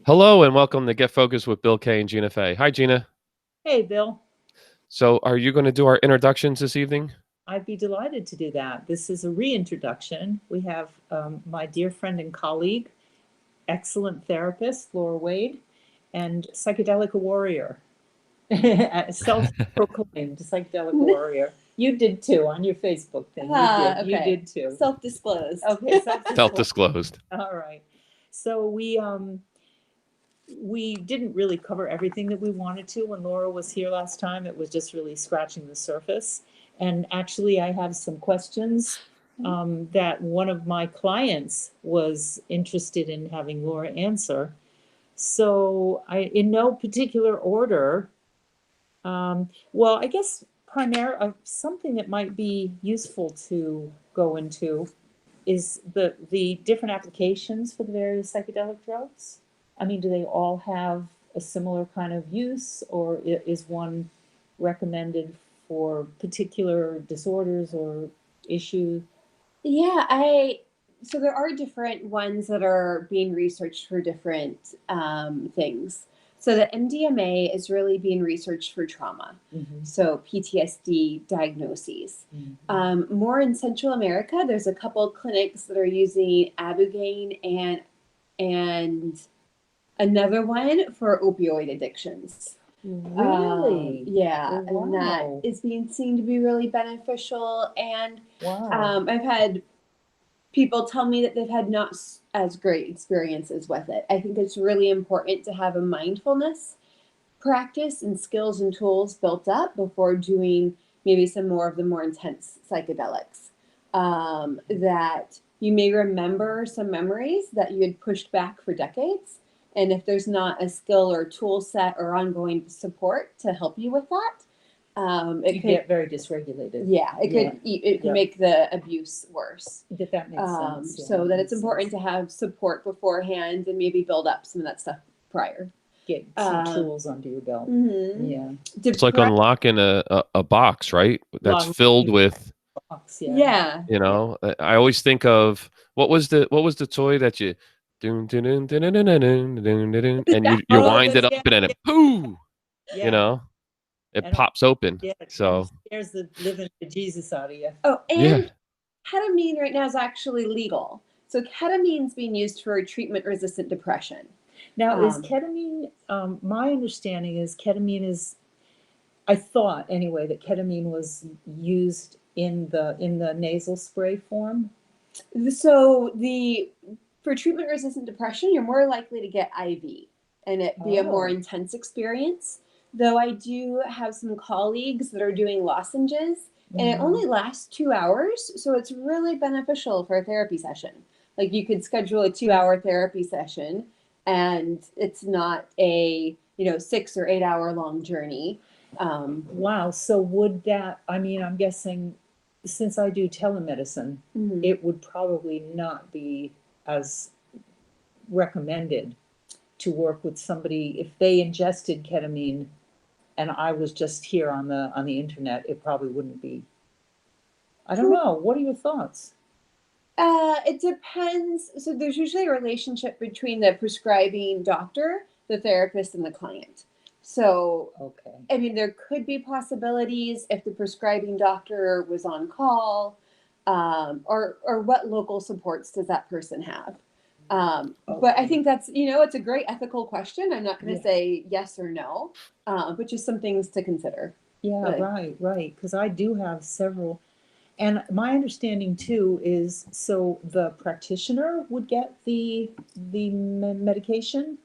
Hello and welcome to Get Focused with Bill K and Gina Fay. Hi, Gina. Hey, Bill. So, are you going to do our introductions this evening? I'd be delighted to do that. This is a reintroduction. We have my dear friend and colleague, excellent therapist, Laura Wade, and psychedelic warrior, self-proclaimed psychedelic warrior. You did too on your Facebook thing. Okay. You did too. Self-disclosed. Okay, Self-disclosed. All right. So we didn't really cover everything that we wanted to when Laura was here last time. It was just really scratching the surface. And actually, I have some questions that one of my clients was interested in having Laura answer. So in no particular order, well, I guess something that might be useful to go into is the different applications for the various psychedelic drugs. I mean, do they all have a similar kind of use, or is one recommended for particular disorders or issues? Yeah, so there are different ones that are being researched for different things. So the MDMA is really being researched for trauma. Mm-hmm. So PTSD diagnoses. Mm-hmm. More in Central America, there's a couple clinics that are using Ibogaine and another one for opioid addictions. Really? Yeah, Oh, and wow. that is being seen to be really beneficial. And Wow. I've had people tell me that they've had not as great experiences with it. I think it's really important to have a mindfulness practice and skills and tools built up before doing maybe some more of the more intense psychedelics. That you may remember some memories that you had pushed back for decades. And if there's not a skill or tool set or ongoing support to help you with that, You get very dysregulated. Yeah, it can make the abuse worse. That makes sense. Yeah, So that it's makes important sense. to have support beforehand and maybe build up some of that stuff prior. Get some tools under your belt. Mm-hmm. Yeah. It's like unlocking a box, right? That's filled with, box, yeah. you know, I always think of what was the toy that you and you wind it up and then it poo, you know, it pops open. Yeah, So it scares the living Jesus out of you. Oh, and yeah. ketamine right now is actually legal. So ketamine is being used for treatment-resistant depression. Now, is ketamine, my understanding is ketamine is, I thought anyway, that ketamine was used in the nasal spray form. So for treatment-resistant depression, you're more likely to get IV and it be a more intense experience. Though I do have some colleagues that are doing lozenges, and it only lasts 2 hours, so it's really beneficial for a therapy session. Like you could schedule a 2-hour therapy session, and it's not a 6 or 8 hour long journey. Wow. So would that? I mean, I'm guessing, since I do telemedicine, it would probably not be as recommended to work with somebody if they ingested ketamine and I was just here on the internet. It probably wouldn't be. I don't know. What are your thoughts? It depends. So there's usually a relationship between the prescribing doctor, the therapist, and the client. So, Okay. I mean, there could be possibilities if the prescribing doctor was on call, or what local supports does that person have? But I think that's, it's a great ethical question. I'm not going to say yes or no, but just some things to consider. Yeah, right. Because I do have several. And my understanding too is, so the practitioner would get the medication,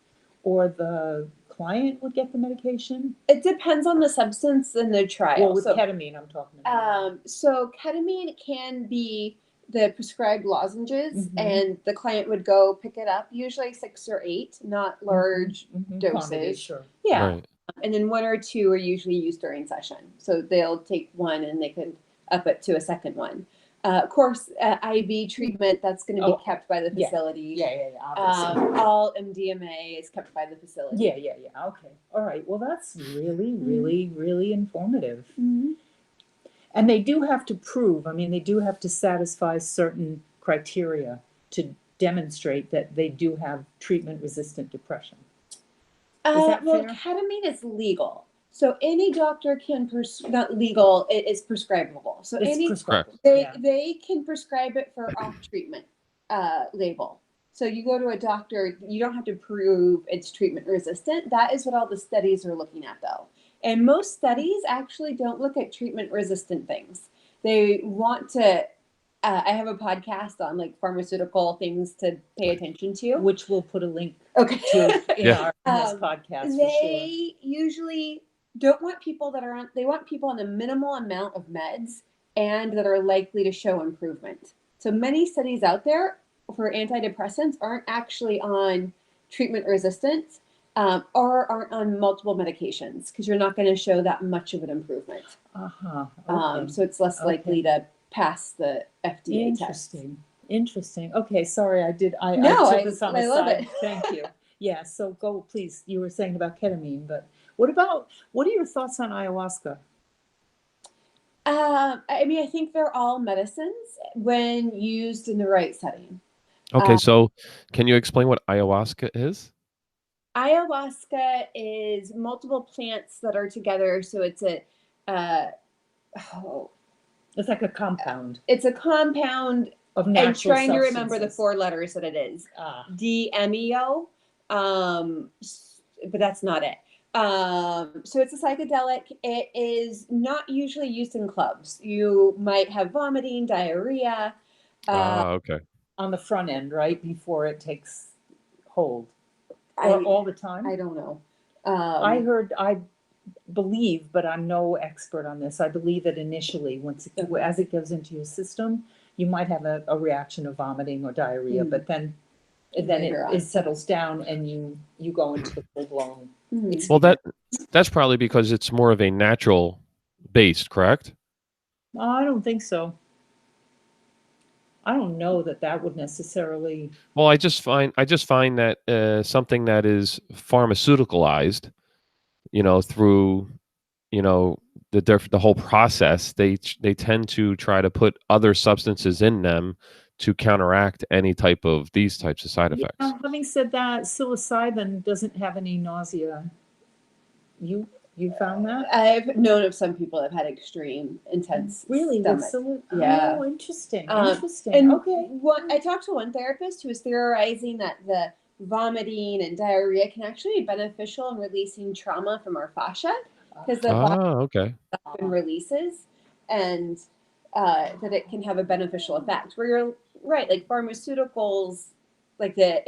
or the client would get the medication? It depends on the substance and the trial. Well, with ketamine, I'm talking about. So ketamine can be the prescribed lozenges, and the client would go pick it up, usually 6 or 8, not large doses. Quantity, sure. Yeah. Right. And then 1 or 2 are usually used during session. So they'll take one and they could up it to a second one. Of course, IV treatment, that's going to be kept by the facility. Yeah, obviously. All MDMA is kept by the facility. Yeah. Okay. All right. Well, that's really, really, really informative. Mm-hmm. And they do have to prove, I mean, they do have to satisfy certain criteria to demonstrate that they do have treatment-resistant depression. that well, fair? ketamine is legal. So any doctor can not legal, it is prescribable. So It's any prescribed. they Yeah. they can prescribe it for off treatment label. So you go to a doctor, you don't have to prove it's treatment resistant. That is what all the studies are looking at though. And most studies actually don't look at treatment resistant things. They want to I have a podcast on like pharmaceutical things to pay attention to. Which we'll put a link Okay. to in Yeah. in this podcast for sure. They usually don't want people that are on, they want people on a minimal amount of meds and that are likely to show improvement. So many studies out there for antidepressants aren't actually on treatment resistant or aren't on multiple medications because you're not going to show that much of an improvement. Uh-huh. Okay. So it's less likely to pass the FDA test. Interesting. Okay, sorry, I took this on I the love side. it. Thank you. Yeah, so go, please. You were saying about ketamine, but what are your thoughts on ayahuasca? I mean, I think they're all medicines when used in the right setting. Okay, so can you explain what ayahuasca is? Ayahuasca is multiple plants that are together, so it's a It's like a compound it's a compound. of I'm natural trying to remember the substances. 4 letters that it is. Ah, DMEO, but that's not it. So it's a psychedelic. It is not usually used in clubs. You might have vomiting, diarrhea. Okay. on the front end, right? Before it takes hold. Or I all the time? I don't know. I believe, but I'm no expert on this. I believe that initially, as it goes into your system, you might have a reaction of vomiting or diarrhea, but then it settles down and you go into the full blown. Well, that's probably because it's more of a natural based, correct? I don't think so. I don't know that would necessarily. Well, I just find that something that is pharmaceuticalized, through, the whole process, they tend to try to put other substances in them to counteract any type of these types of side effects. Yeah, having said that, psilocybin doesn't have any nausea. You found that? I've known of some people that have had extreme, intense stomach. Yeah. Oh, interesting. And Okay. I talked to one therapist who was theorizing that the vomiting and diarrhea can actually be beneficial in releasing trauma from our fascia because the body Okay. often releases, and that it can have a beneficial effect. Where you're right, like pharmaceuticals, like the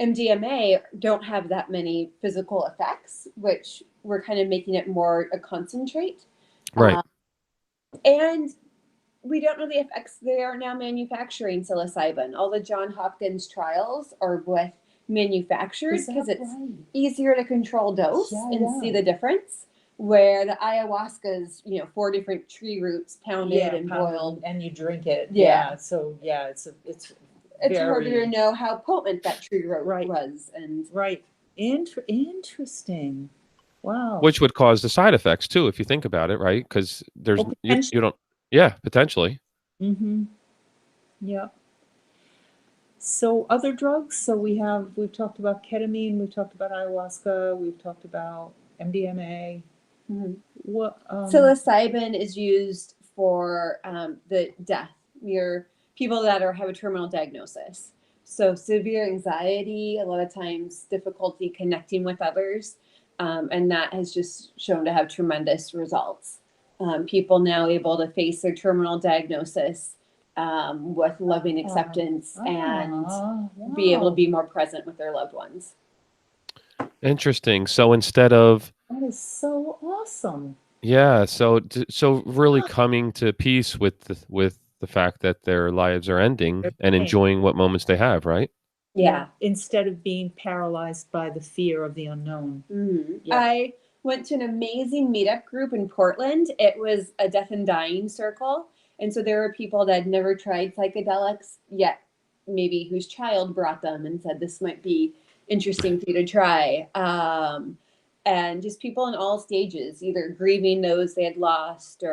MDMA don't have that many physical effects, which we're kind of making it more a concentrate. Right. And we don't know the effects. They are now manufacturing psilocybin. All the Johns Hopkins trials are with manufacturers because it's easier to control dose and see the difference. Where the ayahuasca's, 4 different tree roots pounded and boiled, and you drink it. Yeah. So it's harder to know how potent that tree root was. And interesting. Wow. Which would cause the side effects too, if you think about it, right? Because there's you don't. Yeah, potentially. Mm-hmm. Yeah. So other drugs. So we've talked about ketamine. We've talked about ayahuasca. We've talked about MDMA. Mm-hmm. What psilocybin is used for the death near people that have a terminal diagnosis. So severe anxiety, a lot of times difficulty connecting with others, and that has just shown to have tremendous results. People now able to face their terminal diagnosis with loving acceptance and be able to be more present with their loved ones. Interesting. So instead of that is so awesome. Yeah. So really coming to peace with the fact that their lives are ending and enjoying what moments they have, right? Yeah. Instead of being paralyzed by the fear of the unknown. Mm-hmm. Yeah. I went to an amazing meetup group in Portland. It was a death and dying circle. And so there were people that had never tried psychedelics yet, maybe whose child brought them and said, this might be interesting for you to try. And just people in all stages, either grieving those they had lost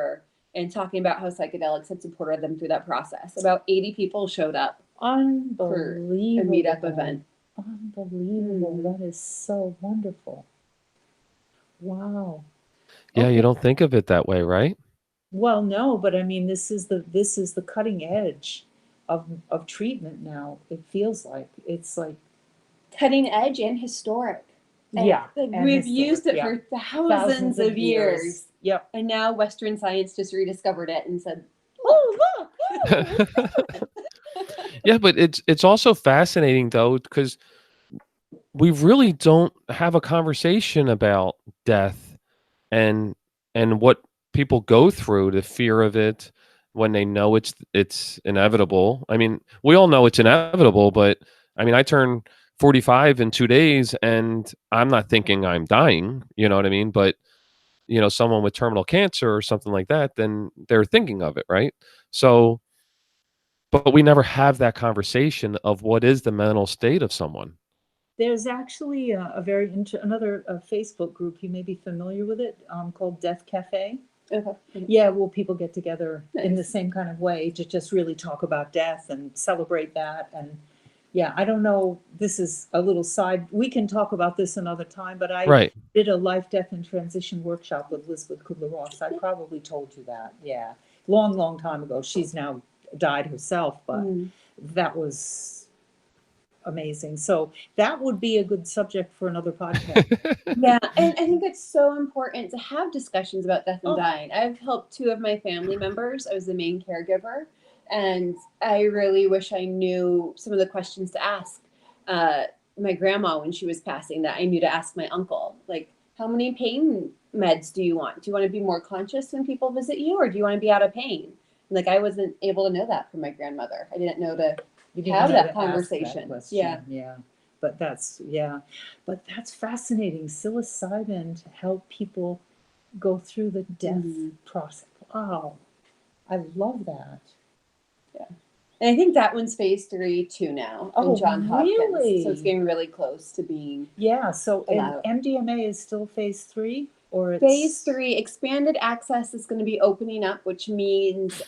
and talking about how psychedelics had supported them through that process. About 80 people showed up. Unbelievable. For a meetup event. Unbelievable. That is so wonderful. Wow. Yeah, you Okay. don't think of it that way, right? Well, no, but I mean, this is the cutting edge of treatment now. It feels like it's like, Cutting edge and historic. yeah, Like and we've historic, used it yeah. for thousands of years. Yep. And now Western science just rediscovered it and said, "Oh, look! Oh, Yeah, but it's also fascinating though, because we really don't have a conversation about death and what people go through, the fear of it when they know it's inevitable. I mean, we all know it's inevitable, but I mean, I turn 45 in 2 days and I'm not thinking I'm dying, you know what I mean? But someone with terminal cancer or something like that, then they're thinking of it, right? So, but we never have that conversation of what is the mental state of someone. There's actually another Facebook group, you may be familiar with it, called Death Cafe. okay." Yeah, well, people get together in the Nice. same kind of way to just really talk about death and celebrate that. And yeah, I don't know, this is a little side, we can talk about this another time, but I Right. did a life, death, and transition workshop with Elizabeth Kubler-Ross. I probably told you that, yeah. Long, long time ago. She's now died herself, but that was amazing. So that would be a good subject for another podcast. Yeah, and I think it's so important to have discussions about death and Oh. dying. I've helped two of my family members. I was the main caregiver, and I really wish I knew some of the questions to ask my grandma when she was passing that I knew to ask my uncle. Like, how many pain meds do you want? Do you want to be more conscious when people visit you, or do you want to be out of pain? And, like, I wasn't able to know that from my grandmother. I didn't know to You didn't have know that to ask conversation. question. Yeah. Yeah. But that's fascinating. Psilocybin to help people go through the death process. Wow. I love that. And I think that one's phase 3 too now Oh, in John Hopkins. really? So it's getting really close to being Yeah. So allowed. MDMA is still phase 3, or it's Phase 3. Expanded access is going to be opening up, which means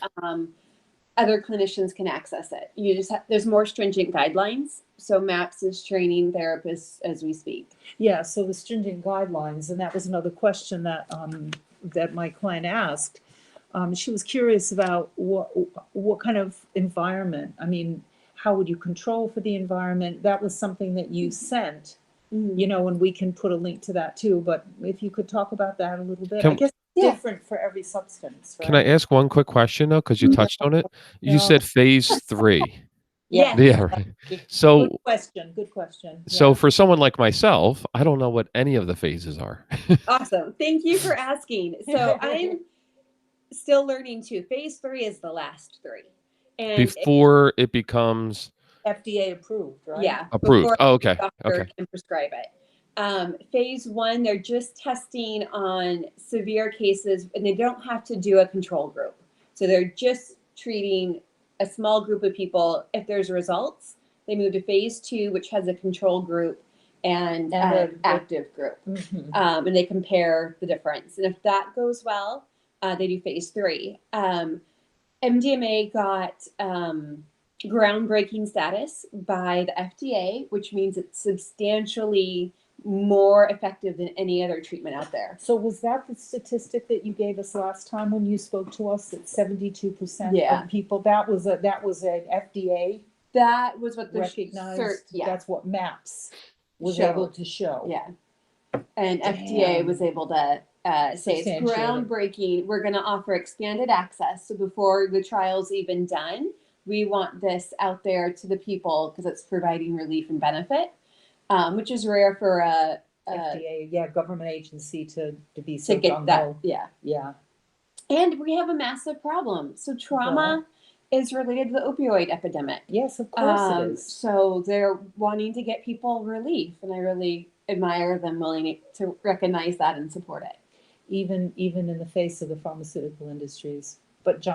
other clinicians can access it. You just there's more stringent guidelines. So MAPS is training therapists as we speak. Yeah. So the stringent guidelines, and that was another question that that my client asked. She was curious about what kind of environment. I mean, how would you control for the environment? That was something that you sent, and we can put a link to that too. But if you could talk about that a little bit, I guess it's different for every substance, right? Can I ask one quick question though? Because you touched on it. You No. said phase 3. Yes. Yeah. Right. So Good question. so Yeah. for someone like myself, I don't know what any of the phases are. Awesome. Thank you for asking. So I'm still learning too. Phase 3 is the last 3. And Before it becomes FDA approved, right? yeah, approved. before Oh, okay. the doctor can prescribe it. Phase 1, they're just testing on severe cases, and they don't have to do a control group. So they're just treating a small group of people. If there's results, they move to phase 2, which has a control group and an active group. And they compare the difference. And if that goes well, they do phase 3. MDMA got groundbreaking status by the FDA, which means it's substantially more effective than any other treatment out there. So was that the statistic that you gave us last time when you spoke to us, that 72% Yeah. of people, that was an FDA That was what the recognized, that's what MAPS was Showed. able to show. Yeah. And FDA was able to say it's Substantiate it. groundbreaking. We're going to offer expanded access. So before the trial's even done, we want this out there to the people because it's providing relief and benefit, which is rare for a FDA, government agency to be so to get that. Yeah. And we have a massive problem. So trauma is related to the opioid epidemic. Yes, of course it is. So they're wanting to get people relief, and I really admire them willing to recognize that and support it. Even in the face of the pharmaceutical industries. But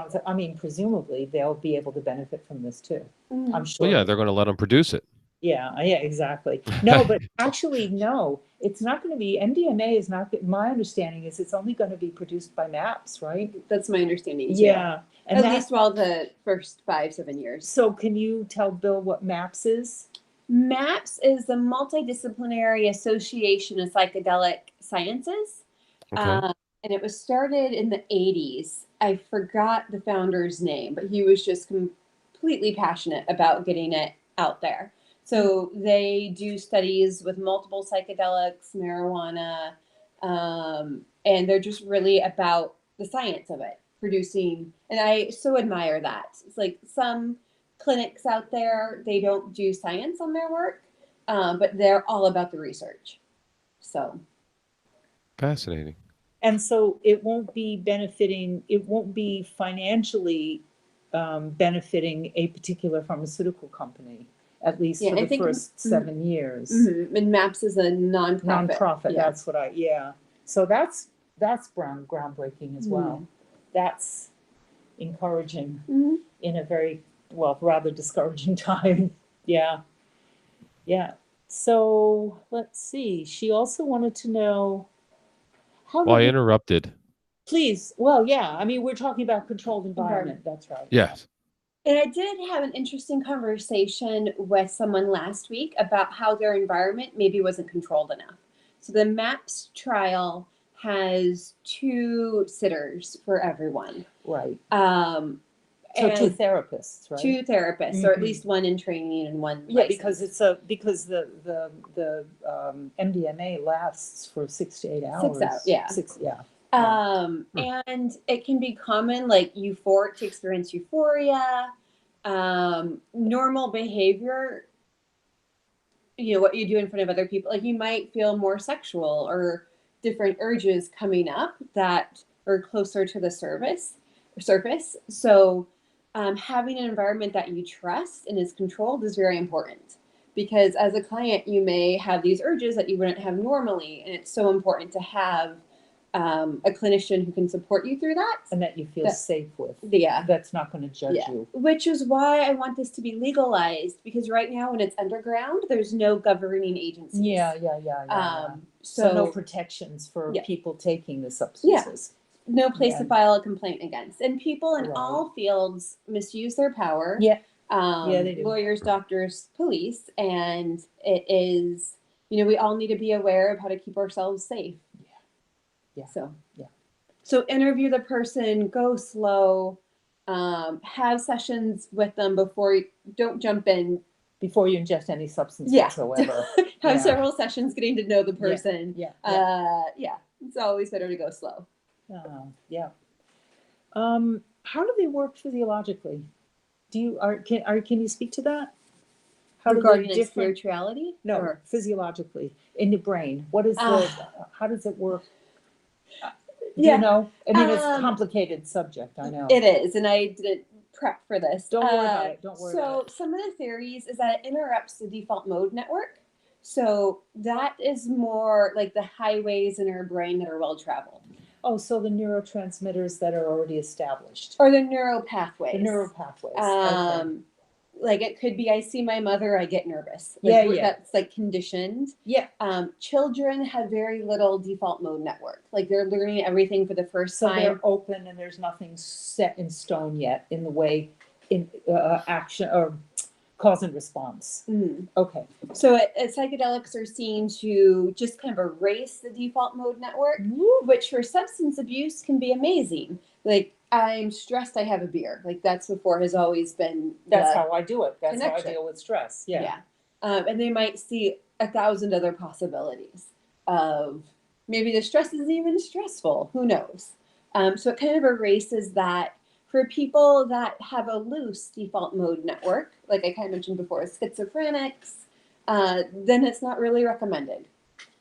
presumably they'll be able to benefit from this too. I'm sure. Well, yeah, they're going to let them produce it. Yeah, exactly. No, but actually, no, it's not going to be, MDMA is not, my understanding is it's only going to be produced by MAPS, right? That's my understanding too. Yeah. And at least while the first 5-7 years. So can you tell Bill what MAPS is? MAPS is the Multidisciplinary Association of Psychedelic Sciences. Okay. And it was started in the 80s. I forgot the founder's name, but he was just completely passionate about getting it out there. So they do studies with multiple psychedelics, marijuana, and they're just really about the science of it, producing. And I so admire that. It's like some clinics out there, they don't do science on their work, but they're all about the research. So Fascinating. And so it won't be financially benefiting a particular pharmaceutical company, at least for the first 7 years. And MAPS is a nonprofit. Nonprofit, that's what so that's groundbreaking as well. That's encouraging in a very, rather discouraging time. Yeah. So let's see. She also wanted to know how. Well, I interrupted. Please. Well, yeah. I mean, we're talking about controlled environment. That's right. Yes. And I did have an interesting conversation with someone last week about how their environment maybe wasn't controlled enough. So the MAPS trial has 2 sitters for everyone. Right. So 2 therapists, right? 2 therapists, or at least one in training and one licensed. Because the MDMA lasts for 6 to 8 hours. 6 hours, 6, yeah. And it can be common, like to experience euphoria, normal behavior, what you do in front of other people. Like you might feel more sexual or different urges coming up that are closer to the surface. So having an environment that you trust and is controlled is very important, because as a client, you may have these urges that you wouldn't have normally. And it's so important to have a clinician who can support you through that. And that you feel safe with. Yeah. That's not going to judge you. Which is why I want this to be legalized, because right now when it's underground, there's no governing agencies. Yeah. So no protections for people taking the substances. No place to file a complaint against. And people in all fields misuse their power. Yeah. They do. Lawyers, doctors, police. And it is, we all need to be aware of how to keep ourselves safe. Yeah. So interview the person, go slow, have sessions with them don't jump in. Before you ingest any substance whatsoever. Have several sessions getting to know the person. Yeah. It's always better to go slow. How do they work physiologically? Can you speak to that? How regarding spirituality? No, or physiologically in the brain. What is how does it work? Do you know? I mean, it's a complicated subject, I know. It is, and I didn't prep for this. Don't worry about it. So some of the theories is that it interrupts the default mode network. So that is more like the highways in our brain that are well traveled. Oh, so the neurotransmitters that are already established. Or the neural pathways. Okay. Like it could be, I see my mother, I get nervous. That's like conditioned. Yeah. Children have very little default mode network. Like they're learning everything for the first time. So they're open and there's nothing set in stone yet in the way in action or cause and response. Okay. So psychedelics are seen to just kind of erase the default mode network, which for substance abuse can be amazing. Like, I'm stressed, I have a beer. Like that's has always been. That's how I do it. That's connection. How I deal with stress. Yeah. And they might see 1,000 other possibilities of maybe the stress isn't even stressful. Who knows? So it kind of erases that. For people that have a loose default mode network, like I kind of mentioned before, schizophrenics, then it's not really recommended.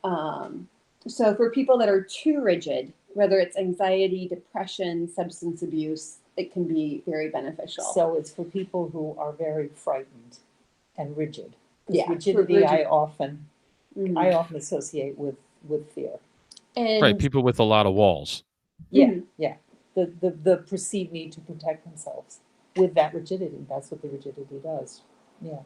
So for people that are too rigid, whether it's anxiety, depression, substance abuse, it can be very beneficial. So it's for people who are very frightened and rigid. Rigidity I often associate with fear. And Right, people with a lot of walls. Yeah. The perceived need to protect themselves with that rigidity. That's what the rigidity does. Yeah.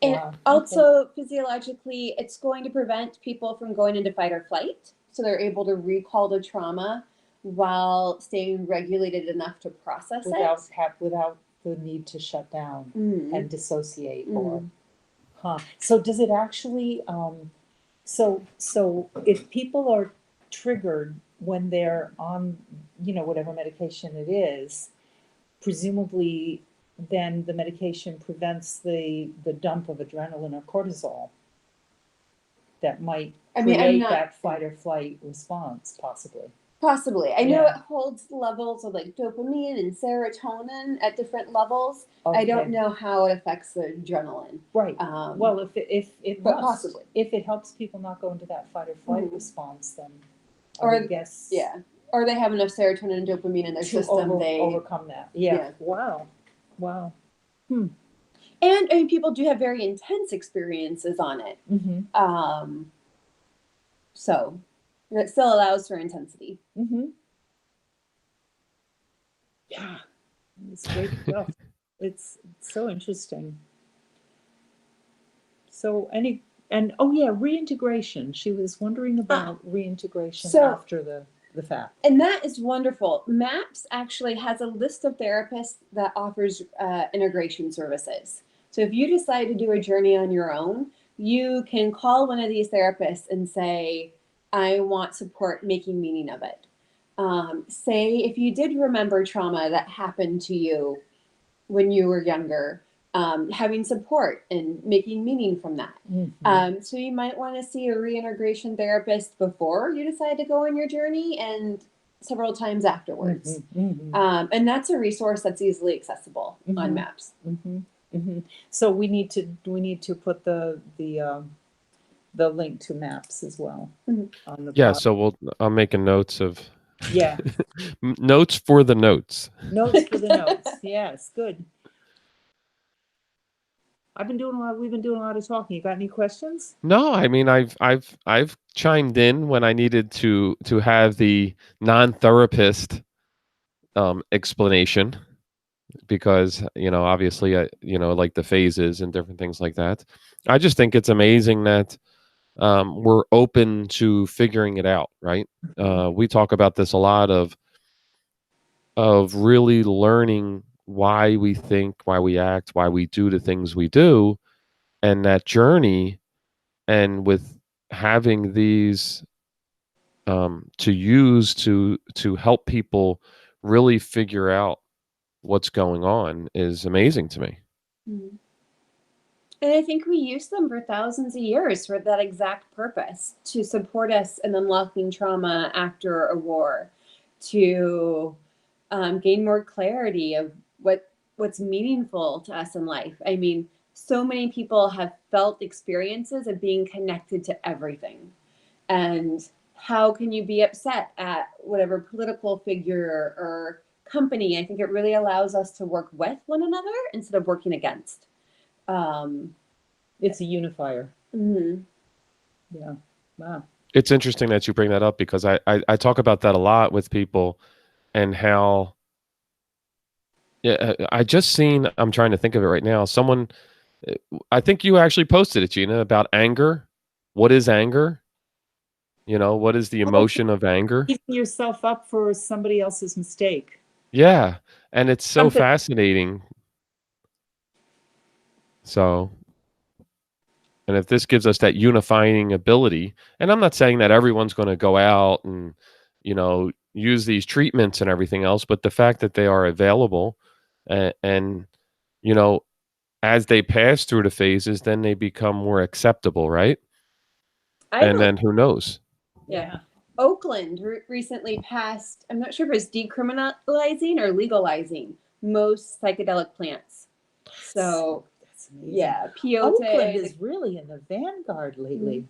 And also physiologically, it's going to prevent people from going into fight or flight. So they're able to recall the trauma while staying regulated enough to process without the need to shut down and dissociate or Huh. So does it actually, so if people are triggered when they're on, whatever medication it is, presumably then the medication prevents the dump of adrenaline or cortisol that might I mean, I'm create not that fight or flight response, possibly. possibly. I know Yeah. it holds levels of like dopamine and serotonin at different levels. I Okay. don't know how it affects the adrenaline. Right. Well, if it but must, possibly. if it helps people not go into that fight or flight Mhm. response, then I Or would guess Yeah. Or they have enough serotonin and dopamine in their to system. They overcome that. Yeah. Yeah. Wow. Wow. And I mean, people do have very intense experiences on it. Mm-hmm. So it still allows for intensity. Mm-hmm. Yeah. It's great stuff. It's so interesting. So reintegration. She was wondering about reintegration So- after the fact. And that is wonderful. MAPS actually has a list of therapists that offers integration services. So if you decide to do a journey on your own, you can call one of these therapists and say, I want support making meaning of it. Say if you did remember trauma that happened to you when you were younger, having support and making meaning from that. Mm-hmm. So you might want to see a reintegration therapist before you decide to go on your journey and several times afterwards. Mm-hmm. Mm-hmm. And that's a resource that's easily accessible on Mhm. MAPS. Mm-hmm. Mm-hmm. So we need to put the link to MAPS as well Mhm. on the Yeah, pod. so I'm making notes of Yeah. notes for the notes. Notes for the notes. Yes, good. We've been doing a lot of talking. You got any questions? No, I mean I've chimed in when I needed to have the non-therapist explanation because obviously like the phases and different things like that. I just think it's amazing that we're open to figuring it out, right? We talk about this a lot of really learning why we think, why we act, why we do the things we do, and that journey, and with having these to use to help people really figure out what's going on is amazing to me. Mhm. And I think we use them for thousands of years for that exact purpose, to support us in unlocking trauma after a war, to gain more clarity of what's meaningful to us in life. I mean, so many people have felt experiences of being connected to everything. And how can you be upset at whatever political figure or company? I think it really allows us to work with one another instead of working against. It's a unifier. Mhm. Yeah. Wow. It's interesting that you bring that up because I talk about that a lot with people and how I just seen, I'm trying to think of it right now, someone, I think you actually posted it, Gina, about anger. What is anger? What is the emotion of anger? Beating yourself up for somebody else's mistake. Yeah, and it's so Something- fascinating. So, and if this gives us that unifying ability, and I'm not saying that everyone's going to go out and, use these treatments and everything else, but the fact that they are available and you know, as they pass through the phases, then they become more acceptable, right? And then who knows? Yeah. Oakland recently passed, I'm not sure if it's decriminalizing or legalizing most psychedelic plants. So, That's amazing. yeah, peyote. Oakland is really in the vanguard lately.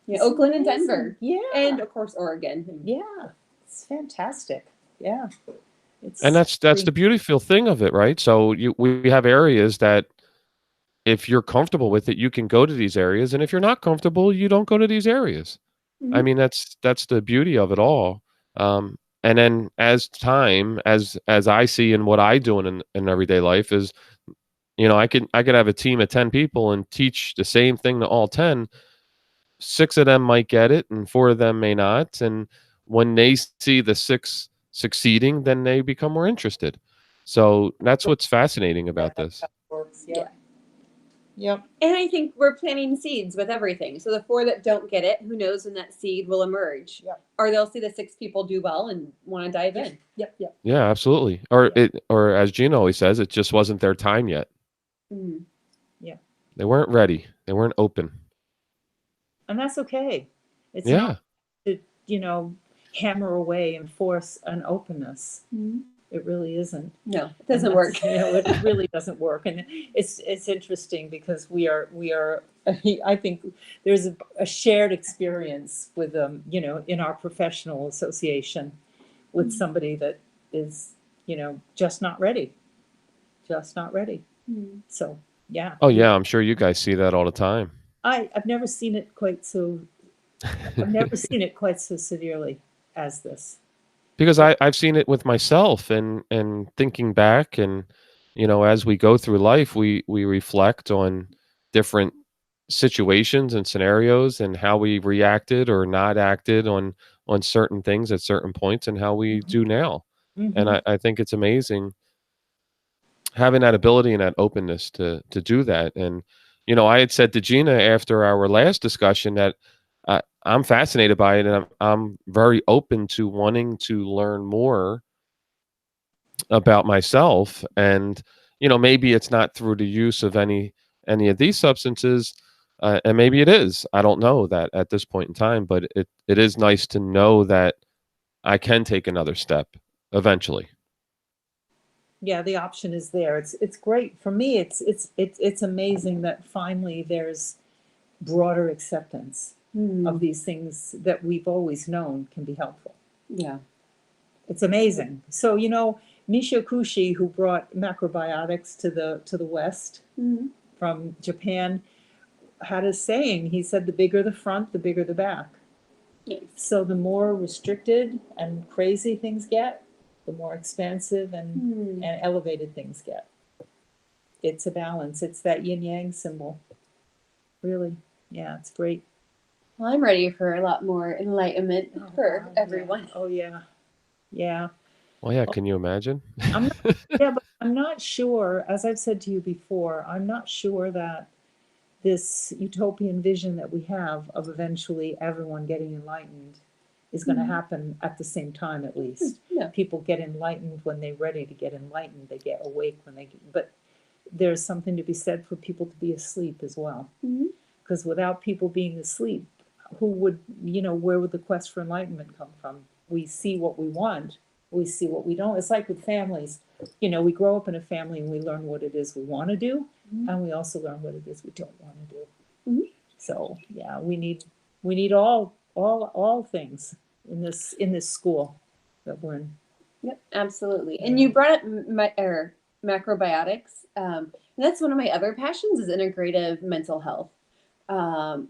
Yeah, It's Oakland and amazing. Denver. Yeah. And of course, Oregon. Yeah. It's fantastic. Yeah. And that's the beautiful thing of it, right? So we have areas that if you're comfortable with it, you can go to these areas, and if you're not comfortable, you don't go to these areas. I Mhm. mean, that's the beauty of it all. And then as time, as I see in what I do in everyday life is, I could have a team of 10 people and teach the same thing to all 10. 6 of them might get it and 4 of them may not. And when they see the 6 succeeding, then they become more interested. So that's what's fascinating about this. Works. Yeah. Yep. And I think we're planting seeds with everything. So the 4 that don't get it, who knows when that seed will emerge? Yep. Or they'll see the 6 people do well and want to dive in. Yep. Yep. Yeah, absolutely. Or or as Gina always says, it just wasn't their time yet. Mm. Yeah. They weren't ready. They weren't open. And that's okay. It's Yeah. not to, hammer away and force an openness. Mm. It really isn't. No, it doesn't work. It really doesn't work. And it's interesting because we are I think there's a shared experience with in our professional association with somebody that is, just not ready. Just not ready. Mm. So yeah. Oh yeah, I'm sure you guys see that all the time. I've never seen it quite so severely as this. Because I've seen it with myself and thinking back, and as we go through life, we reflect on different situations and scenarios and how we reacted or not acted on certain things at certain points and how we do now. And I think it's amazing having that ability and that openness to do that. And I had said to Gina after our last discussion that I'm fascinated by it, and I'm very open to wanting to learn more about myself. And maybe it's not through the use of any of these substances, and maybe it is. I don't know that at this point in time, but it is nice to know that I can take another step eventually. Yeah, the option is there. It's great for me. It's amazing that finally there's broader acceptance of these things that we've always known can be helpful. Yeah. It's amazing. So, Michio Kushi, who brought macrobiotics to the West from Japan, had a saying. He said, the bigger the front, the bigger the back. Yes. So the more restricted and crazy things get, the more expansive and elevated things get. It's a balance. It's that yin-yang symbol. Really. Yeah, it's great. Well, I'm ready for a lot more enlightenment for everyone. Yeah. Oh, yeah. Yeah. Well, yeah, can you imagine? But I'm not sure, as I've said to you before, I'm not sure that this utopian vision that we have of eventually everyone getting enlightened is going to happen at the same time, at least. Yeah. People get enlightened when they're ready to get enlightened. They get awake when but there's something to be said for people to be asleep as well. Because without people being asleep, who would, where would the quest for enlightenment come from? We see what we want. We see what we don't. It's like with families. We grow up in a family and we learn what it is we want to do. And we also learn what it is we don't want to do. So yeah, we need all things in this school that we're in. Yep, absolutely. And you brought up macrobiotics. And that's one of my other passions is integrative mental health.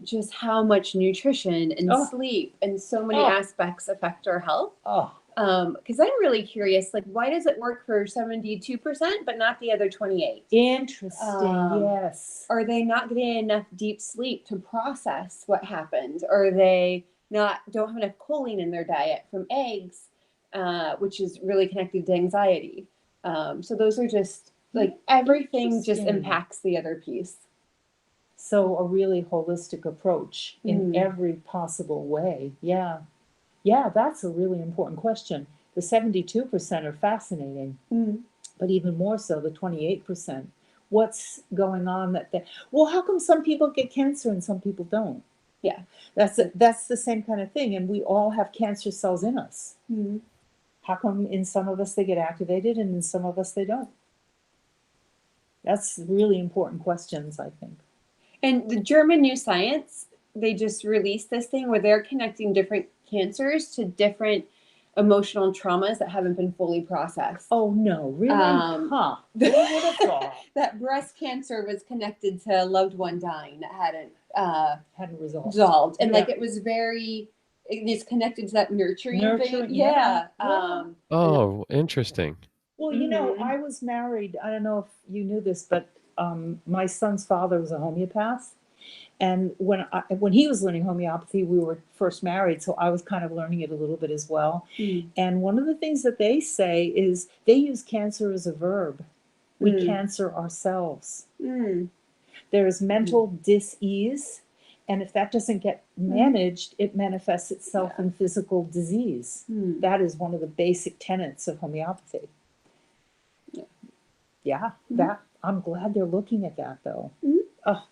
Just how much nutrition and sleep and so many aspects affect our health. Because I'm really curious, like, why does it work for 72% but not the other 28? Interesting. Yes. Are they not getting enough deep sleep to process what happened? Or they don't have enough choline in their diet from eggs, which is really connected to anxiety. So those are just like everything just impacts the other piece. So a really holistic approach in every possible way. Yeah. Yeah, that's a really important question. The 72% are fascinating, but even more so the 28%. What's going on well, how come some people get cancer and some people don't? Yeah, that's the same kind of thing. And we all have cancer cells in us. How come in some of us they get activated and in some of us they don't? That's really important questions, I think. And the German New Science, they just released this thing where they're connecting different cancers to different emotional traumas that haven't been fully processed. Oh no, really? Huh. Who would have thought? That breast cancer was connected to a loved one dying that hadn't resolved. And like it was it's connected to that nurturing thing. Yeah. Oh, interesting. Well, I was married. I don't know if you knew this, but my son's father was a homeopath. And when he was learning homeopathy, we were first married, so I was kind of learning it a little bit as well. And one of the things that they say is they use cancer as a verb. We cancer ourselves. There's mental dis-ease, and if that doesn't get managed, it manifests itself in physical disease. That is one of the basic tenets of homeopathy. Yeah, that I'm glad they're looking at that though. Oh,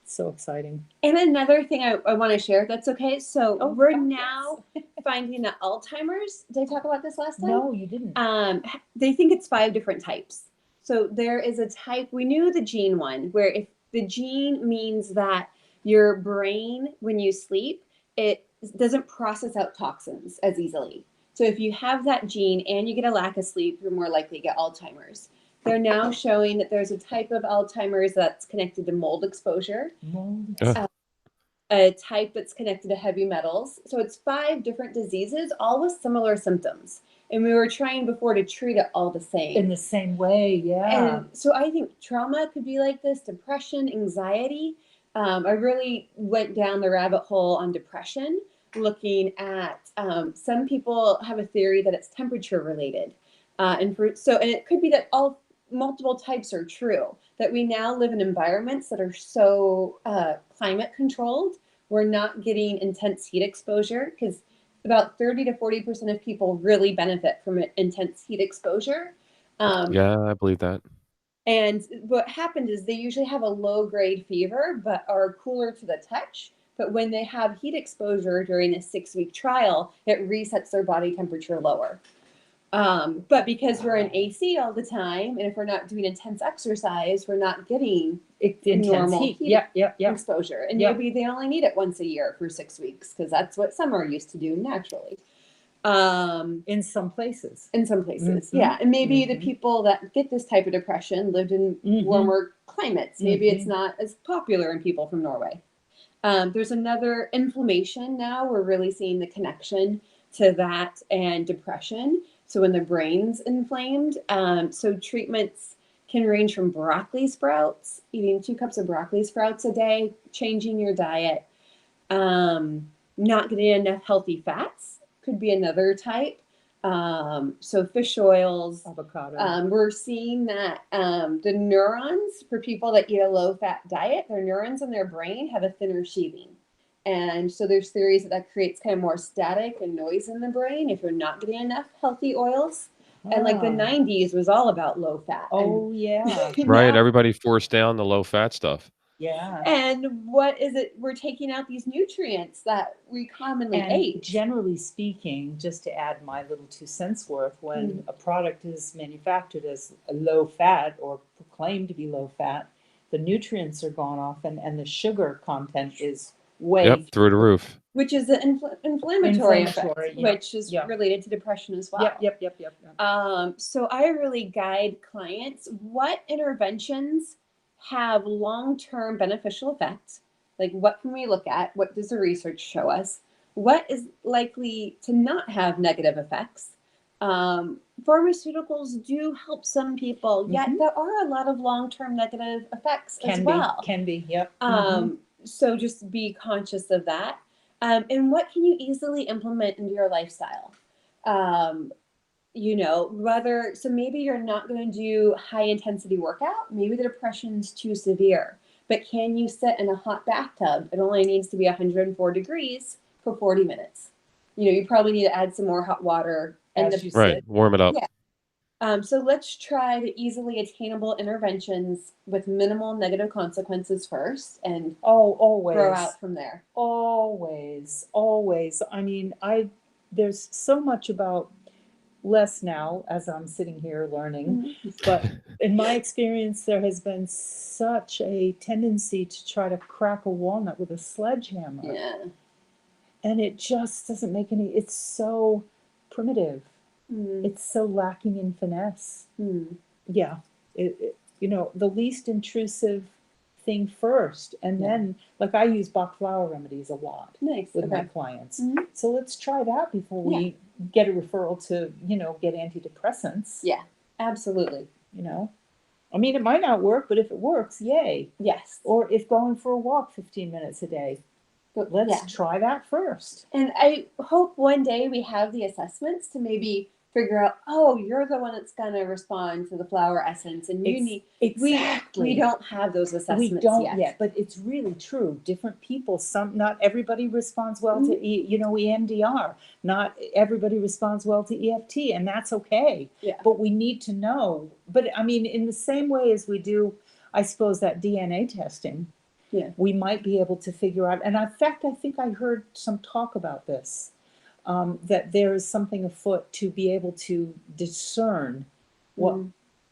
so exciting. And another thing I want to share, if that's okay. So we're now finding that Alzheimer's, did I talk about this last time? No, you didn't. They think it's 5 different types. So there is a type, we knew the gene one, where if the gene means that your brain, when you sleep, it doesn't process out toxins as easily. So if you have that gene and you get a lack of sleep, you're more likely to get Alzheimer's. They're now showing that there's a type of Alzheimer's that's connected to mold exposure, a type that's connected to heavy metals. So it's 5 different diseases, all with similar symptoms. And we were trying before to treat it all the same. In the same way, yeah. And so I think trauma could be like this, depression, anxiety. I really went down the rabbit hole on depression, looking at some people have a theory that it's temperature related. And it could be that all multiple types are true, that we now live in environments that are so climate controlled. We're not getting intense heat exposure, because about 30 to 40% of people really benefit from intense heat exposure. Yeah, I believe that. And what happened is they usually have a low grade fever, but are cooler to the touch. But when they have heat exposure during a 6-week trial, it resets their body temperature lower. But because we're in AC all the time, and if we're not doing intense exercise, we're not getting normal heat exposure. And maybe they only need it once a year for 6 weeks, because that's what summer used to do naturally. In some places. Yeah. And maybe the people that get this type of depression lived in warmer climates. Maybe it's not as popular in people from Norway. There's another inflammation now. We're really seeing the connection to that and depression. So when the brain's inflamed, so treatments can range from broccoli sprouts, eating 2 cups of broccoli sprouts a day, changing your diet, not getting enough healthy fats could be another type. So fish oils, avocado. We're seeing that the neurons for people that eat a low-fat diet, their neurons in their brain have a thinner sheathing. And so there's theories that creates kind of more static and noise in the brain if you're not getting enough healthy oils. And like the 90s was all about low fat. Oh, yeah. Right. Everybody forced down the low fat stuff. Yeah. And what is it? We're taking out these nutrients that we commonly ate. Generally speaking, just to add my little 2 cents worth, when a product is manufactured as a low fat or proclaimed to be low fat, the nutrients are gone off and the sugar content is way through the roof. Which is the inflammatory effect, which is related to depression as well. Yep. So I really guide clients, what interventions have long-term beneficial effects? Like, what can we look at? What does the research show us? What is likely to not have negative effects? Pharmaceuticals do help some people, yet there are a lot of long-term negative effects as well. Can be, yep. So just be conscious of that. And what can you easily implement into your lifestyle? So maybe you're not going to do high intensity workout. Maybe the depression's too severe, but can you sit in a hot bathtub? It only needs to be 104 degrees for 40 minutes. You probably need to add some more hot water. Warm it up. Yeah. So let's try the easily attainable interventions with minimal negative consequences first, and always grow out from there. Always. I mean, there's so much about less now as I'm sitting here learning, but in my experience, there has been such a tendency to try to crack a walnut with a sledgehammer. Yeah. And it just doesn't make it's so primitive. It's so lacking in finesse. Yeah. The least intrusive thing first. And then, like, I use Bach flower remedies a lot with my clients. So let's try that before we get a referral to, get antidepressants. Yeah, absolutely. I mean, it might not work, but if it works, yay. Yes. Or if going for a walk 15 minutes a day. But let's try that first. And I hope one day we have the assessments to maybe figure out, oh, you're the one that's going to respond to the flower essence, and you need exactly. We don't have those assessments we don't yet. but it's really true. Different people, not everybody responds well to EMDR. Not everybody responds well to EFT, and that's okay. Yeah. But we need to know. But I mean, in the same way as we do, I suppose, that DNA testing, we might be able to figure out. And in fact, I think I heard some talk about this. That there is something afoot to be able to discern what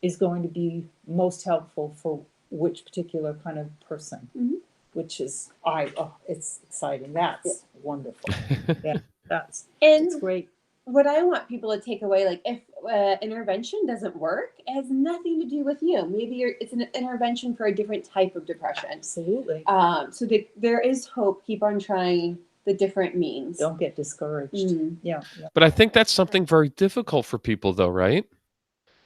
is going to be most helpful for which particular kind of person, which is, it's exciting. That's wonderful. Yeah, that's great. What I want people to take away, like if intervention doesn't work, it has nothing to do with you. Maybe it's an intervention for a different type of depression. Absolutely. So there is hope. Keep on trying the different means. Don't get discouraged. Yeah. But I think that's something very difficult for people, though, right?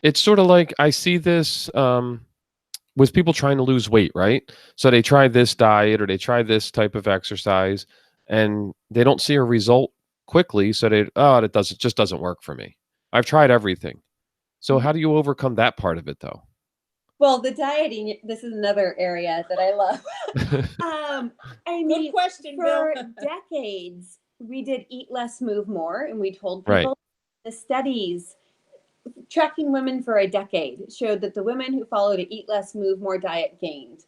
It's sort of like I see this with people trying to lose weight, right? So they try this diet or they try this type of exercise, and they don't see a result quickly. So it just doesn't work for me. I've tried everything. So how do you overcome that part of it, though? Well, the dieting, this is another area that I love. I mean, good question, for Bill. decades, we did eat less, move more, and we told people the studies tracking women for a decade showed that the women who followed an eat less, move more diet gained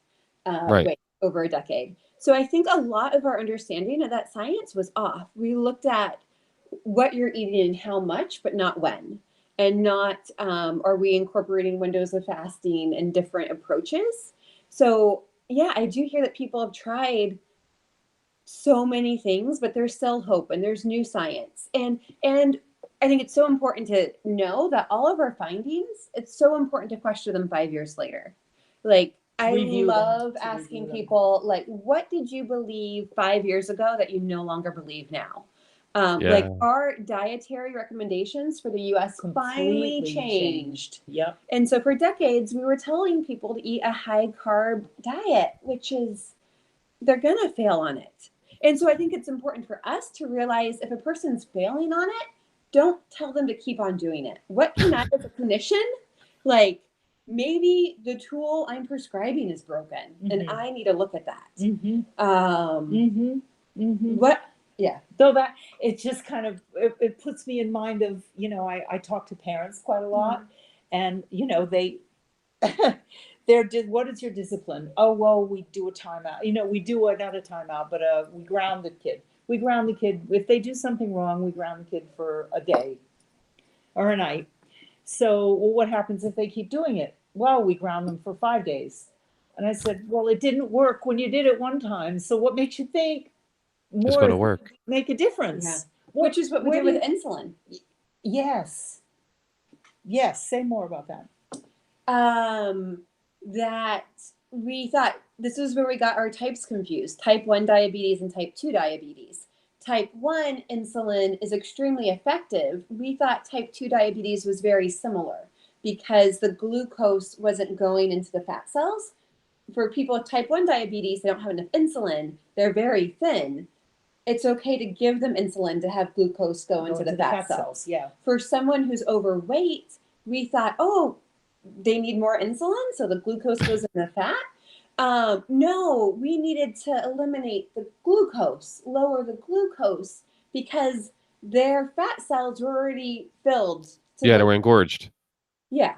weight over a decade. So I think a lot of our understanding of that science was off. We looked at what you're eating and how much, but not when. And not, are we incorporating windows of fasting and different approaches? So yeah, I do hear that people have tried so many things, but there's still hope and there's new science. And I think it's so important to know that all of our findings, it's so important to question them 5 years later. Like, I love asking people, like, what did you believe 5 years ago that you no longer believe now? Like, our dietary recommendations for the US finally changed. Yep. And so for decades, we were telling people to eat a high carb diet, which is, they're going to fail on it. And so I think it's important for us to realize if a person's failing on it, don't tell them to keep on doing it. What can I, as a clinician, like, maybe the tool I'm prescribing is broken and I need to look at that. What? Yeah. So that, it just kind of, it puts me in mind of, I talk to parents quite a lot, and, what is your discipline? Oh, well, we do a timeout. We do not a timeout, but we ground the kid. We ground the kid. If they do something wrong, we ground the kid for a day or a night. So, well, what happens if they keep doing it? Well, we ground them for 5 days. And I said, well, it didn't work when you did it one time. So what makes you think it's going to work? Make a difference? Yeah. Which is what we do with insulin. Yes. Yes. Say more about that. That we thought this is where we got our types confused. Type 1 diabetes and type 2 diabetes. Type 1 insulin is extremely effective. We thought type 2 diabetes was very similar because the glucose wasn't going into the fat cells. For people with type 1 diabetes, they don't have enough insulin. They're very thin. It's okay to give them insulin to have glucose go into the fat cells. Yeah. For someone who's overweight, we thought, oh, they need more insulin, so the glucose goes in the fat. No, we needed to eliminate the glucose, lower the glucose, because their fat cells were already filled. They were engorged. Yeah.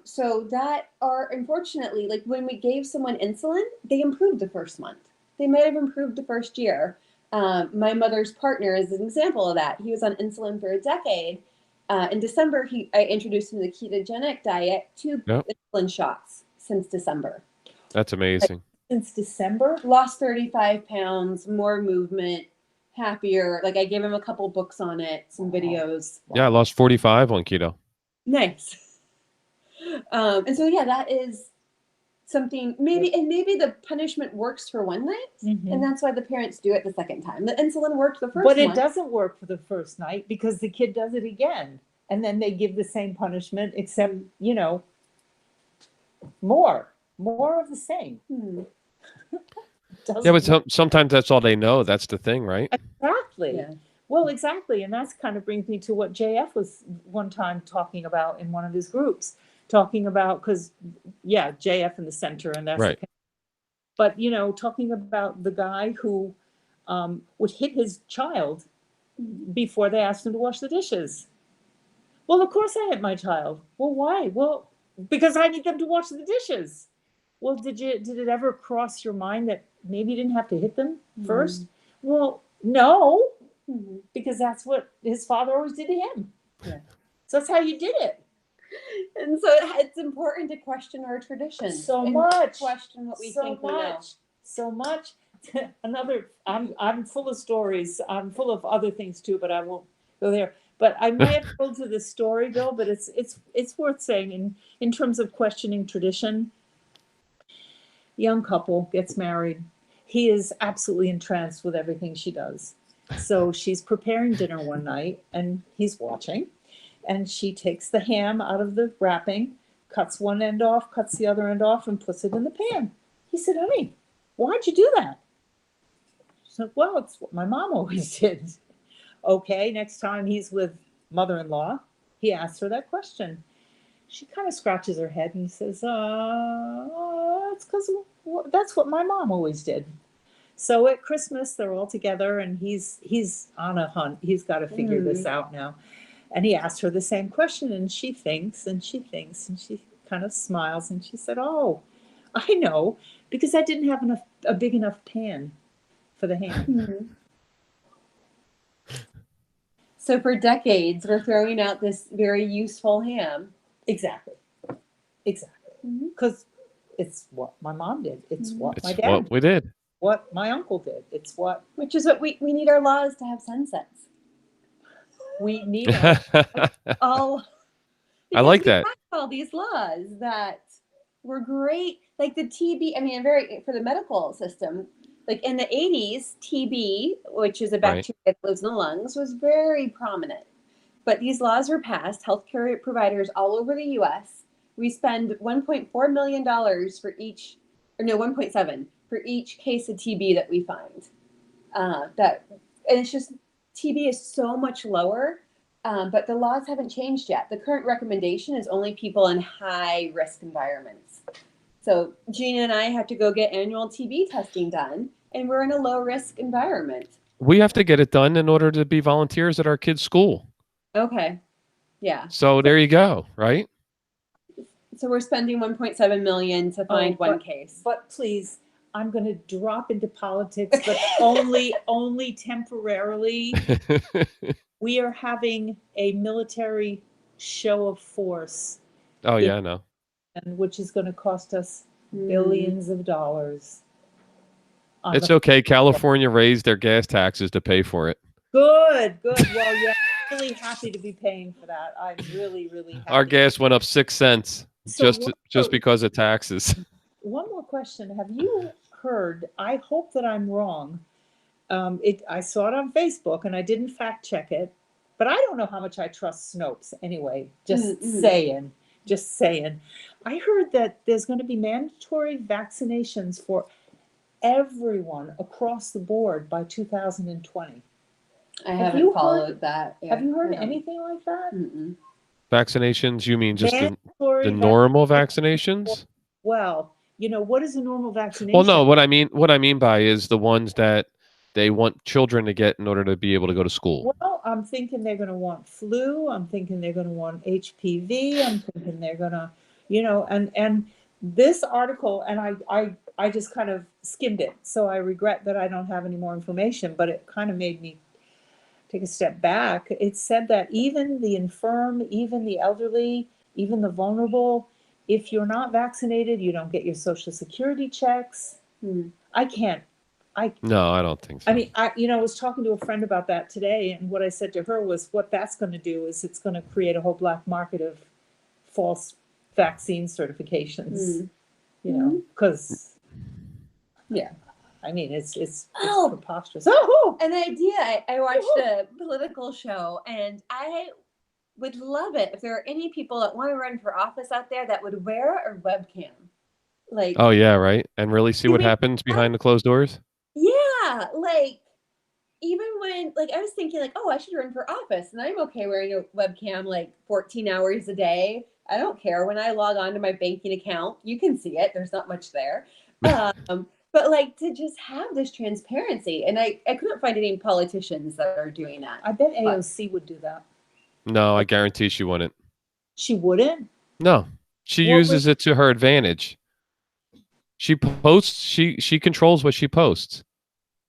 So that are, unfortunately, like when we gave someone insulin, they improved the first month. They might have improved the first year. My mother's partner is an example of that. He was on insulin for a decade. In December, I introduced him to the ketogenic diet, 2 insulin shots since December. That's amazing. Since December? Lost 35 pounds, more movement, happier. Like, I gave him a couple books on it, some videos. Yeah, I lost 45 on keto. Nice. And so, yeah, that is something, maybe the punishment works for one night, and that's why the parents do it the second time. The insulin worked the first But it month. doesn't work for the first night because the kid does it again. And then they give the same punishment, except, more of the same. Yeah, but sometimes that's all they know. That's the thing, right? Exactly. Yeah. Well, exactly. And that's kind of brings me to what JF was one time talking about in one of his groups, talking about, because, yeah, JF in the center, and that's Right. but, talking about the guy who would hit his child before they asked him to wash the dishes. Well, of course I hit my child. Well, why? Well, because I need them to wash the dishes. Well, did it ever cross your mind that maybe you didn't have to hit them first? Well, no, because that's what his father always did to him. Yeah. So that's how you did it. And so it's important to question our traditions. So and much. question what we So think we know. much. So much. I'm full of stories. I'm full of other things too, but I won't go there. But I might have told you the story, Bill, but it's worth saying in terms of questioning tradition. Young couple gets married. He is absolutely entranced with everything she does. So she's preparing dinner one night and he's watching, and she takes the ham out of the wrapping, cuts one end off, cuts the other end off, and puts it in the pan. He said, honey, why'd you do that? She said, well, it's what my mom always did. Okay, next time he's with mother-in-law, he asks her that question. She kind of scratches her head and says, it's because that's what my mom always did. So at Christmas, they're all together, and he's on a hunt. He's got to figure this out now. And he asked her the same question, and she thinks, and she thinks, and she kind of smiles, and she said, oh, I know, because I didn't have a big enough pan for the ham. So for decades, we're throwing out this very useful ham. Exactly. Because it's what my mom did. It's what my dad what we did. What my uncle did. It's what... Which is what we need our laws to have sunsets. We need all. I like that. All these laws that were great, like the TB. I mean, for the medical system, like in the 80s, TB, which is a bacteria that lives in the lungs, was very prominent. But these laws were passed. Healthcare providers all over the U.S. We spend $1.4 million for each, or no, 1.7 for each case of TB that we find. And it's just, TB is so much lower, but the laws haven't changed yet. The current recommendation is only people in high risk environments. So Gina and I have to go get annual TB testing done, and we're in a low risk environment. We have to get it done in order to be volunteers at our kids' school. Okay. Yeah. So there you go, right? So we're spending 1.7 million to find one case. But please, I'm going to drop into politics, but only temporarily. We are having a military show of force. Oh yeah, I know. And which is going to cost us billions of dollars. It's okay. California raised their gas taxes to pay for it. Good. Well, yeah, I'm really happy to be paying for that. I'm really, really happy. Our gas went up 6 cents just because of taxes. One more question. Have you heard, I hope that I'm wrong, I saw it on Facebook and I didn't fact check it, but I don't know how much I trust Snopes anyway. Just saying. I heard that there's going to be mandatory vaccinations for everyone across the board by 2020. I haven't followed that. Have you heard anything like that? Vaccinations? You mean just the normal vaccinations? Well, what is a normal vaccination? Well, no, what I mean by is the ones that they want children to get in order to be able to go to school. Well, I'm thinking they're going to want flu. I'm thinking they're going to want HPV. I'm thinking they're going to, and this article, and I just kind of skimmed it. So I regret that I don't have any more information, but it kind of made me take a step back. It said that even the infirm, even the elderly, even the vulnerable, if you're not vaccinated, you don't get your Social Security checks. No, I don't think so. I mean, I was talking to a friend about that today, and what I said to her was, what that's going to do is it's going to create a whole black market of false vaccine certifications. Because I mean, it's preposterous. An idea. I watched a political show, and I would love it if there are any people that want to run for office out there that would wear a webcam. Oh yeah, right. And really see what happens behind the closed doors. Yeah, even when, like, I was thinking, like, oh, I should run for office, and I'm okay wearing a webcam like 14 hours a day. I don't care. When I log on to my banking account, you can see it. There's not much there. But like to just have this transparency, and I couldn't find any politicians that are doing that. I bet AOC would do that. No, I guarantee she wouldn't. She wouldn't? No, she uses it to her advantage. She posts. She controls what she posts.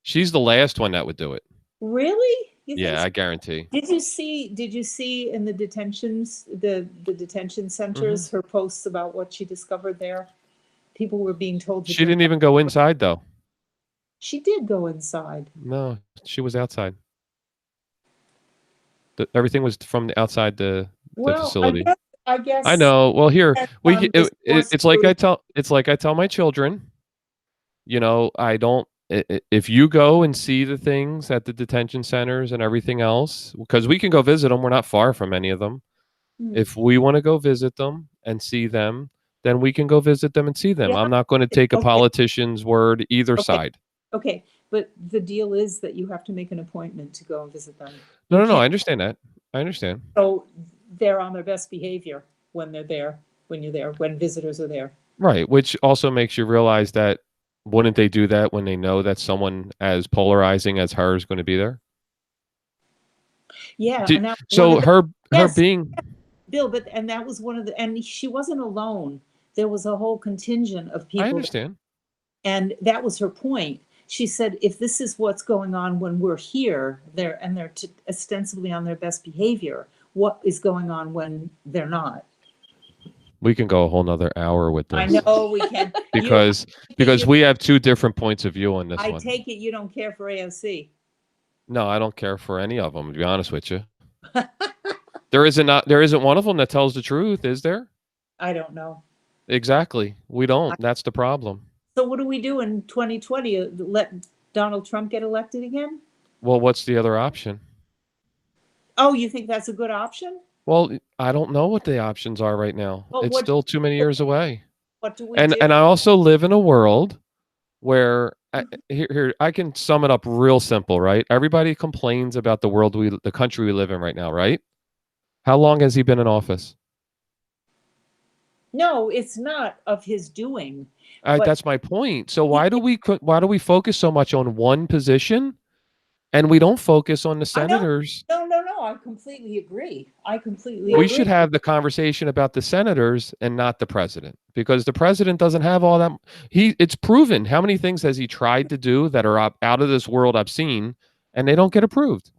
She's the last one that would do it. Really? Yeah, I guarantee. Did you see in the detentions, the detention centers, her posts about what she discovered there? People were being told to She didn't even go inside though. She did go inside. No, she was outside. Everything was from the outside the facility. I guess. I know. Well, here it's like I tell my children. You know, I don't. If you go and see the things at the detention centers and everything else, because we can go visit them, we're not far from any of them. If we want to go visit them and see them, then we can go visit them and see them. Yeah. I'm not going to take a politician's word either side. Okay, but the deal is that you have to make an appointment to go and visit them. No, I understand that. I understand. So they're on their best behavior when they're there, when visitors are there. Right, which also makes you realize that wouldn't they do that when they know that someone as polarizing as her is going to be there? Yeah. So her being Bill, and that was one of the, and she wasn't alone. There was a whole contingent of people. I understand. And that was her point. She said, if this is what's going on when we're here, they're ostensibly on their best behavior, what is going on when they're not? We can go a whole nother hour with this. I know we can. because we have two different points of view on this one. I take it you don't care for AOC. No, I don't care for any of them, to be honest with you. There isn't one of them that tells the truth, is there? I don't know. Exactly. We don't. That's the problem. So what do we do in 2020? Let Donald Trump get elected again? Well, what's the other option? Oh, you think that's a good option? Well, I don't know what the options are right now. Well, it's still too many years away. What do we do? And I also live in a world where here I can sum it up real simple, right? Everybody complains about the country we live in right now, right? How long has he been in office? No, it's not of his doing. That's my point. So why do we focus so much on one position, and we don't focus on the senators? No. I completely agree. We should have the conversation about the senators and not the president, because the president doesn't have all that. It's proven. How many things has he tried to do that are out of this world I've seen, and they don't get approved?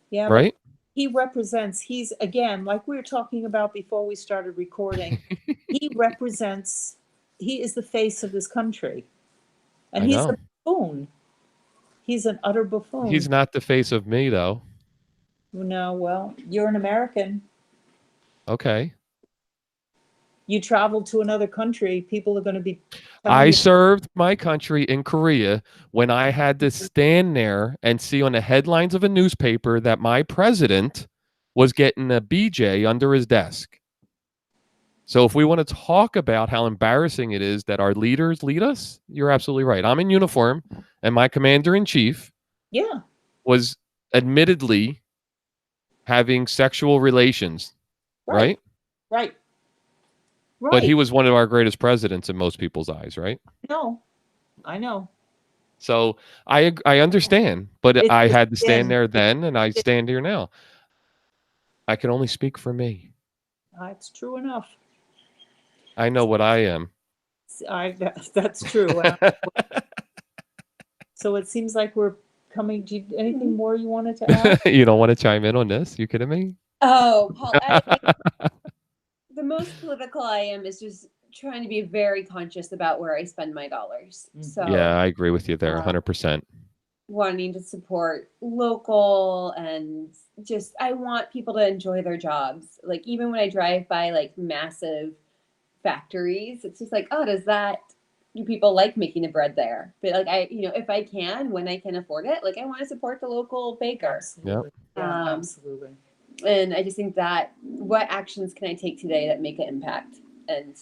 Yeah. Right. He's again, like we were talking about before we started recording, he is the face of this country. And he's a buffoon. He's an utter buffoon. He's not the face of me, though. No, well, you're an American. Okay. You travel to another country, people are going to be... I served my country in Korea when I had to stand there and see on the headlines of a newspaper that my president was getting a BJ under his desk. So if we want to talk about how embarrassing it is that our leaders lead us, you're absolutely right. I'm in uniform, and my commander-in-chief was admittedly having sexual relations, right? Right. But he was one of our greatest presidents in most people's eyes, right? No, I know. So I understand, but I had to stand there then, and I stand here now. I can only speak for me. It's true enough. I know what I am. That's true. So it seems like we're coming. Anything more you wanted to add? You don't want to chime in on this? You kidding me? Oh, Paul, the most political I am is just trying to be very conscious about where I spend my dollars. So yeah, I agree with you there 100%. Wanting to support local, and just I want people to enjoy their jobs. Like even when I drive by like massive factories, it's just like, oh, do people like making the bread there? But like if I can, when I can afford it, like I want to support the local baker. Absolutely. Yeah, absolutely. And I just think that what actions can I take today that make an impact? And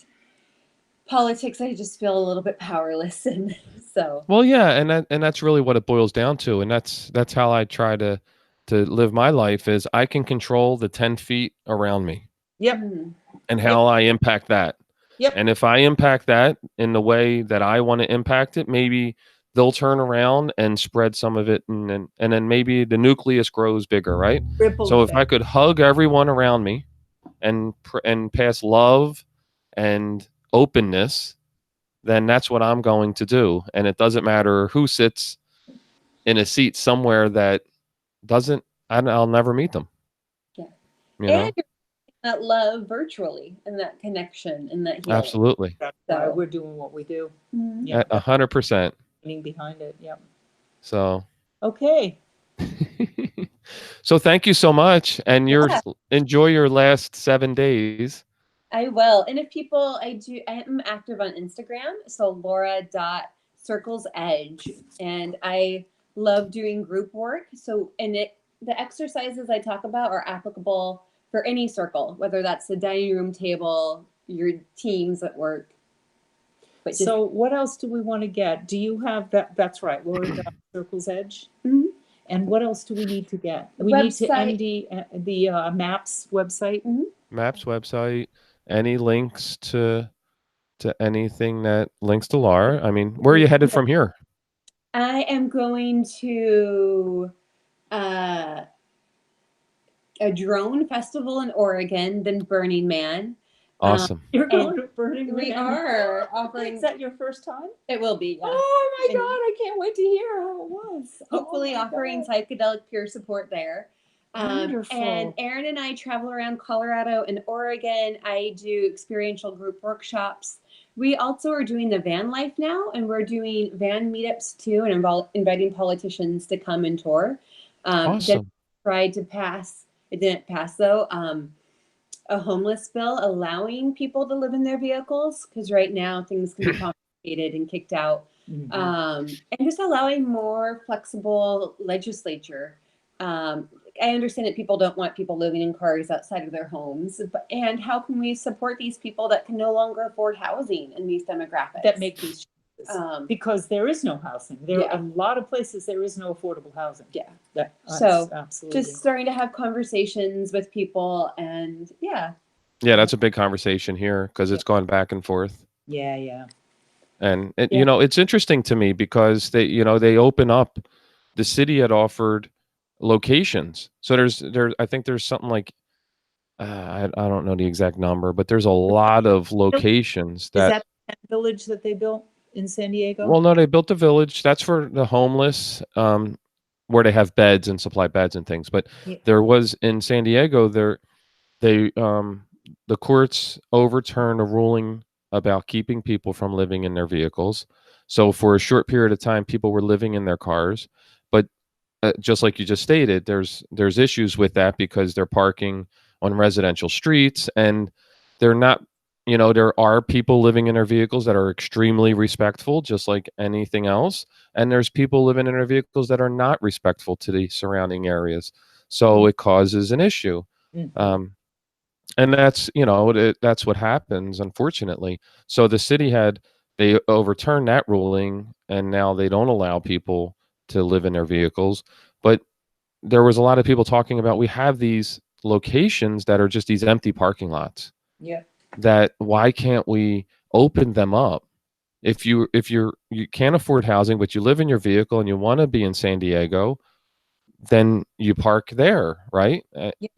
politics, I just feel a little bit powerless, and so. Well, yeah, and that's really what it boils down to, and that's how I try to live my life is I can control the 10 feet around me Yep. Mhm. and how I impact that. Yep. And if I impact that in the way that I want to impact it, maybe they'll turn around and spread some of it, and then maybe the nucleus grows bigger, right? Ripple So if I effect. could hug everyone around me and pass love and openness, then that's what I'm going to do. And it doesn't matter who sits in a seat somewhere that doesn't, I'll never meet them. Yeah. You And know? you're that love virtually and that connection and that healing. Absolutely. That's why So. we're doing what we do. Mhm. Yeah. 100%. Meaning behind it. Yep. So, Okay. so thank you so much. And Yeah. enjoy your last 7 days. I will. And if people, I am active on Instagram. So Laura.circlesedge. And I love doing group work. So, the exercises I talk about are applicable for any circle, whether that's the dining room table, your teams at work. But just, So what else do we want to get? Do you have that? That's right. Laura.Circle's Edge. Mhm. And what else do we need to get? We Website. need to the MAPS website. Maps website, any links to anything that links to Laura. I mean, where are you headed from here? I am going to a drone festival in Oregon, then Burning Man. Awesome. You're going to Burning We Man? are offering. Is that your first time? It will be. Yeah. Oh my And God, I can't wait to hear how it was. Hopefully Oh my offering God. psychedelic peer support there. Wonderful. And Aaron and I travel around Colorado and Oregon. I do experiential group workshops. We also are doing the van life now, and we're doing van meetups too, and inviting politicians to come and tour. Awesome. Tried to pass, it didn't pass though, a homeless bill allowing people to live in their vehicles, because right now things can be complicated and kicked out. Mhm. And just allowing more flexible legislature. I understand that people don't want people living in cars outside of their homes, and how can we support these people that can no longer afford housing in these demographics? That make these choices. Because there is no housing. There Yeah. are a lot of places there is no affordable housing. Yeah. So absolutely. Just starting to have conversations with people, and Yeah, that's a big conversation here because it's gone back and forth. Yeah. And it's interesting to me because they open up, the city had offered locations. So I think there's something like I don't know the exact number, but there's a lot of locations Is that the village that they built in San Diego? Well, no, they built a village. That's for the homeless, where they have beds and supply beds and things. But there was in San Diego, the courts overturned a ruling about keeping people from living in their vehicles. So for a short period of time, people were living in their cars. But just like you just stated, there's issues with that because they're parking on residential streets, and they're not. There are people living in their vehicles that are extremely respectful, just like anything else. And there's people living in their vehicles that are not respectful to the surrounding areas. So it causes an issue. Mhm. And that's, that's what happens, unfortunately. So the city they overturned that ruling, and now they don't allow people to live in their vehicles. But there was a lot of people talking about, we have these locations that are just these empty parking lots. Yeah. That why can't we open them up? If you can't afford housing, but you live in your vehicle and you want to be in San Diego, then you park there, right?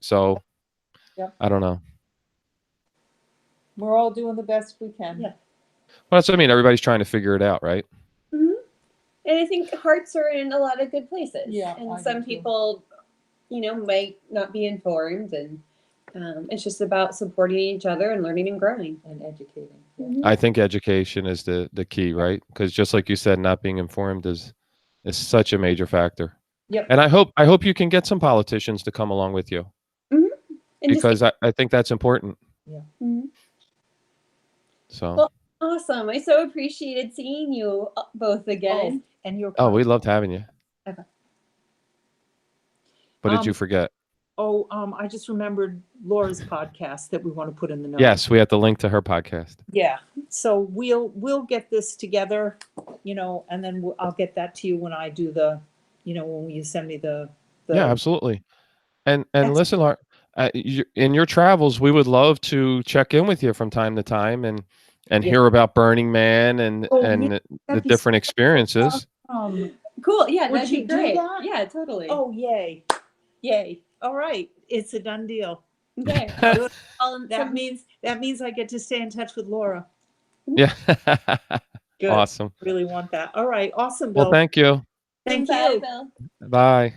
So Yeah. I don't know. We're all doing the best we can. Yeah. Well, that's what I mean. Everybody's trying to figure it out, right? Mm-hmm. And I think hearts are in a lot of good places. Yeah, and some people, might not be informed, and it's just about supporting each other and learning and growing and educating. Mm-hmm. I think education is the key, right? Because just like you said, not being informed is such a major factor. Yep. And I hope you can get some politicians to come along with you, because I think that's important. Yeah. Mm-hmm. So. Well, awesome! I so appreciated seeing you both again. And your we loved having you. Okay. What did you forget? Oh, I just remembered Laura's podcast that we want to put in the notes. Yes, we have the link to her podcast. Yeah. So we'll get this together, you know, and then I'll get that to you when I do the, you know, when you send me the. Yeah, absolutely. And listen, Excellent. Laura, in your travels, we would love to check in with you from time to time and Yeah. hear about Burning Man and Oh, yeah, the that'd be different experiences. Cool. Yeah, Would that'd you be do great. that? Yeah, totally. Oh, yay. Yay. All right. It's a done deal. Okay. Good. That That means I get to stay in touch with Laura. Yeah. Good. Awesome. Really want that. All right. Awesome, Bill. Well, thank you. Thank Bye, you. Bill. Bye.